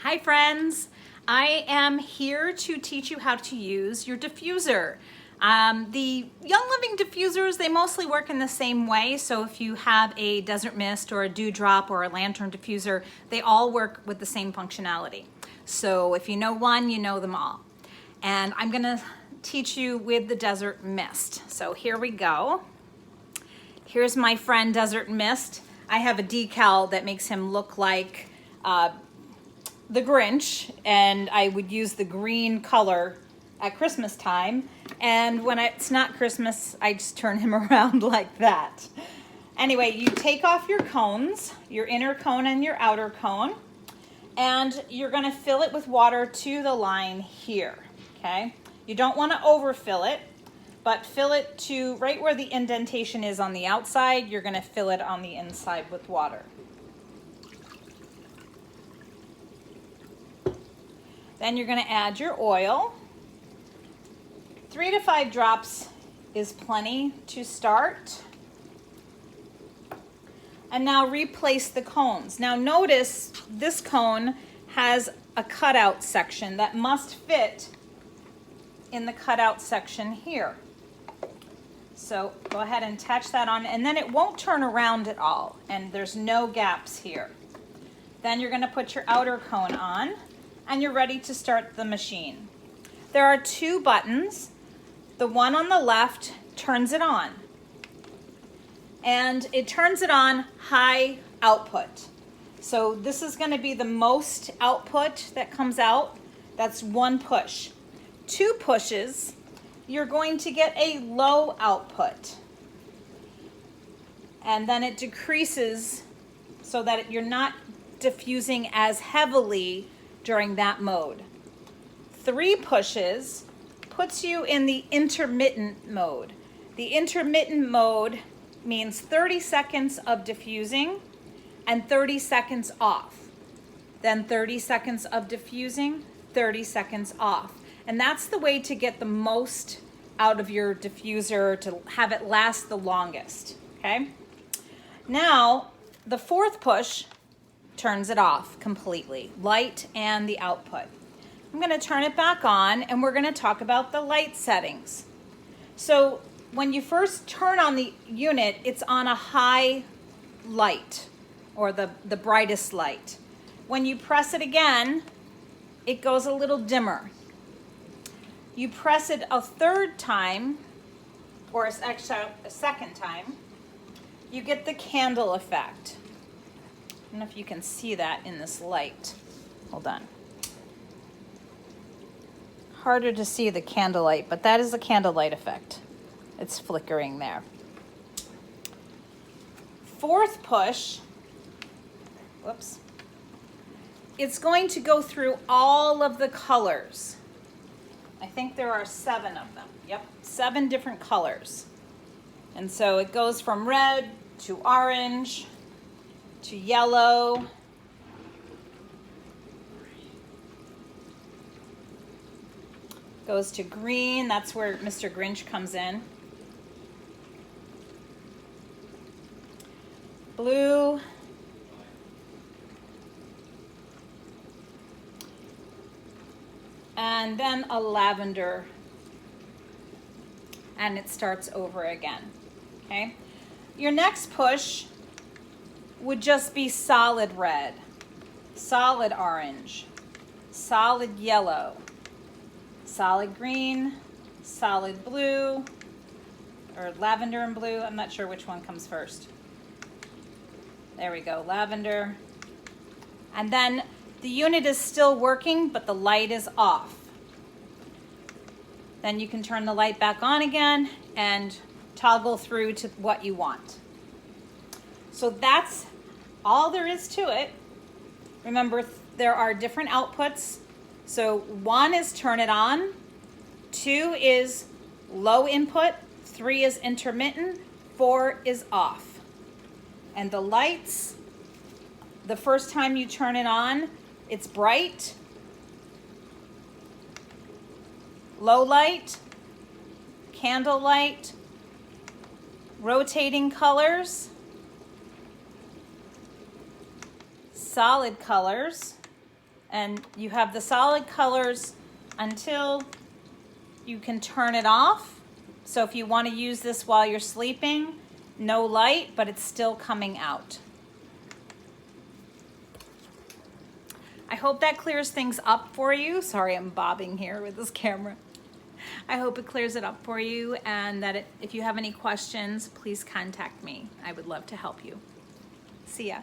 Hi friends, I am here to teach you how to use your diffuser. The Young Living diffusers, they mostly work in the same way. So if you have a desert mist or a dewdrop or a lantern diffuser, they all work with the same functionality. So if you know one, you know them all. And I'm gonna teach you with the desert mist. So here we go. Here's my friend Desert Mist. I have a decal that makes him look like the Grinch, and I would use the green color at Christmas time, and when it's not Christmas, I just turn him around like that. Anyway, you take off your cones, your inner cone and your outer cone, and you're going to fill it with water to the line here, okay? You don't want to overfill it, but fill it to right where the indentation is on the outside. You're going to fill it on the inside with water. Then you're going to add your oil. 3 to 5 drops is plenty to start. And now replace the cones. Now notice this cone has a cutout section that must fit in the cutout section here. So go ahead and attach that on, and then it won't turn around at all, and there's no gaps here. Then you're going to put your outer cone on, and you're ready to start the machine. There are 2 buttons. The one on the left turns it on, and it turns it on high output. So this is going to be the most output that comes out. That's 1 push. 2 pushes, you're going to get a low output, and then it decreases so that you're not diffusing as heavily during that mode. 3 pushes puts you in the intermittent mode. The intermittent mode means 30 seconds of diffusing and 30 seconds off. Then 30 seconds of diffusing, 30 seconds off. And that's the way to get the most out of your diffuser, to have it last the longest, okay? Now, the 4th push turns it off completely, light and the output. I'm going to turn it back on, and we're going to talk about the light settings. So when you first turn on the unit, it's on a high light, or the brightest light. When you press it again, it goes a little dimmer. You press it a 3rd time, or actually a 2nd time, you get the candle effect. I don't know if you can see that in this light. Hold on. Harder to see the candlelight, but that is the candlelight effect. It's flickering there. 4th push, whoops, it's going to go through all of the colors. I think there are 7 of them. Yep, 7 different colors. And so it goes from red to orange to yellow, goes to green. That's where Mr. Grinch comes in. Blue. And then a lavender. And it starts over again. Okay? Your next push would just be solid red, solid orange, solid yellow, solid green, solid blue, or lavender and blue. I'm not sure which one comes first. There we go, lavender. And then the unit is still working, but the light is off. Then you can turn the light back on again and toggle through to what you want. So that's all there is to it. Remember, there are different outputs. So 1 is turn it on, 2 is low input, 3 is intermittent, 4 is off. And the lights, the first time you turn it on, it's bright, low light, candle light, rotating colors, solid colors, And you have the solid colors until you can turn it off. So if you want to use this while you're sleeping, no light, but it's still coming out. I hope that clears things up for you. Sorry, I'm bobbing here with this camera. I hope it clears it up for you, and that if you have any questions, please contact me. I would love to help you. See ya.